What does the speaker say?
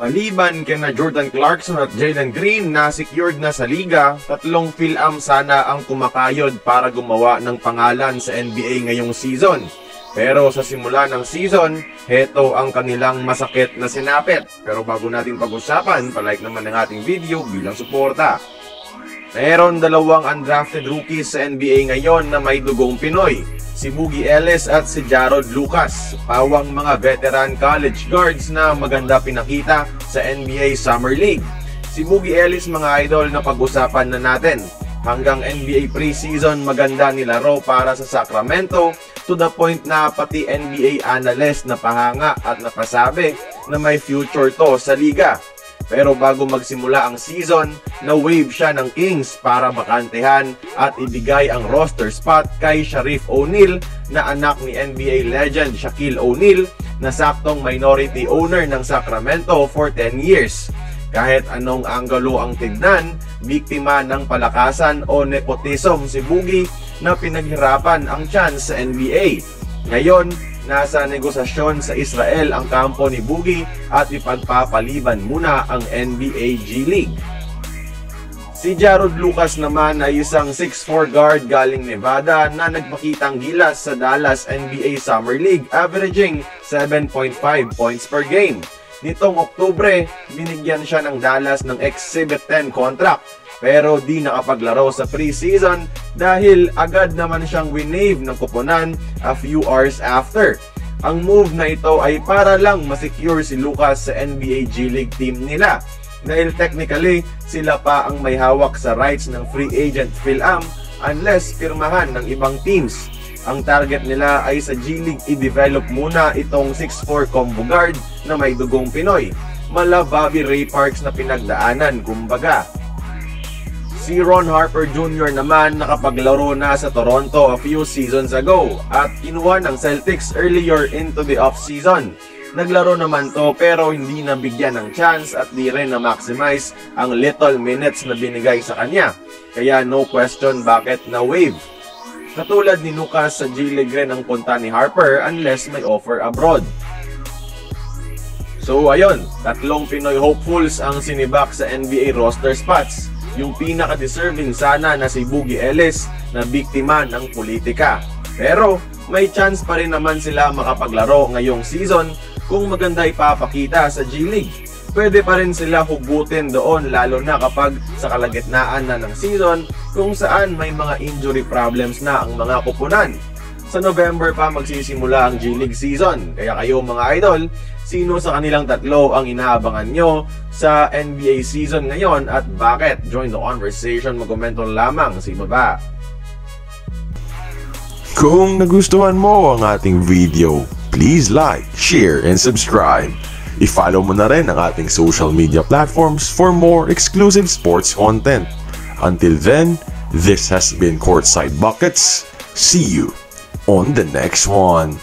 Maliban kina Jordan Clarkson at Jalen Green na secured na sa liga, 3 PhilAm sana ang kumakayod para gumawa ng pangalan sa NBA ngayong season. Pero sa simula ng season, heto ang kanilang masakit na sinapit. Pero bago natin pag-usapan, palike naman ang ating video bilang suporta. Meron 2 undrafted rookies sa NBA ngayon na may dugong Pinoy, si Boogie Ellis at si Jarod Lucas, pawang mga veteran college guards na maganda pinakita sa NBA Summer League. Si Boogie Ellis mga idol na pag-usapan na natin. Hanggang NBA preseason maganda nilaro para sa Sacramento to the point na pati NBA analyst na pahanga at napasabi na may future to sa liga. Pero bago magsimula ang season, na-wave siya ng Kings para bakantehan at ibigay ang roster spot kay Shareef O'Neal na anak ni NBA legend Shaquille O'Neal na saktong minority owner ng Sacramento for 10 years. Kahit anong angulo ang tignan, biktima ng palakasan o nepotism si Boogie na pinaghirapan ang chance sa NBA. Ngayon, nasa negosasyon sa Israel ang kampo ni Boogie at ipagpapaliban muna ang NBA G League. Si Jarod Lucas naman ay isang 6'4 guard galing Nevada na nagpakitang gilas sa Dallas NBA Summer League, averaging 7.5 points per game. Nitong Oktubre, binigyan siya ng Dallas ng Exhibit 10 contract pero di nakapaglaro sa preseason dahil agad naman siyang winave ng koponan a few hours after. Ang move na ito ay para lang masecure si Lucas sa NBA G League team nila dahil technically sila pa ang may hawak sa rights ng free agent PhilAm unless pirmahan ng ibang teams. Ang target nila ay sa G League i-develop muna itong 6'4 combo guard na may dugong Pinoy, mala Bobby Ray Parks na pinagdaanan kumbaga. Si Ron Harper Jr. naman nakapaglaro na sa Toronto a few seasons ago at kinuha ng Celtics earlier into the off-season. Naglaro naman to pero hindi nabigyan ng chance at di rin na-maximize ang little minutes na binigay sa kanya. Kaya no question bakit na-wave. Katulad ni Lucas sa G League rin ang punta ni Harper unless may offer abroad. So ayun, 3 Pinoy hopefuls ang sinibak sa NBA roster spots. Yung pinaka-deserving sana na si Boogie Ellis na biktima ng politika. Pero may chance pa rin naman sila makapaglaro ngayong season kung maganda ipapakita sa G League. Pwede pa rin sila hugutin doon lalo na kapag sa kalagitnaan na ng season kung saan may mga injury problems na ang mga koponan. Sa November pa magsisimula ang G League season. Kaya kayo mga idol, sino sa kanilang 3 ang inaabangan nyo sa NBA season ngayon at bakit? Join the conversation, magkomento lamang sa ibaba. Kung nagustuhan mo ang ating video, please like, share, and subscribe. I-follow mo na rin ang ating social media platforms for more exclusive sports content. Until then, this has been Courtside Buckets. See you on the next one.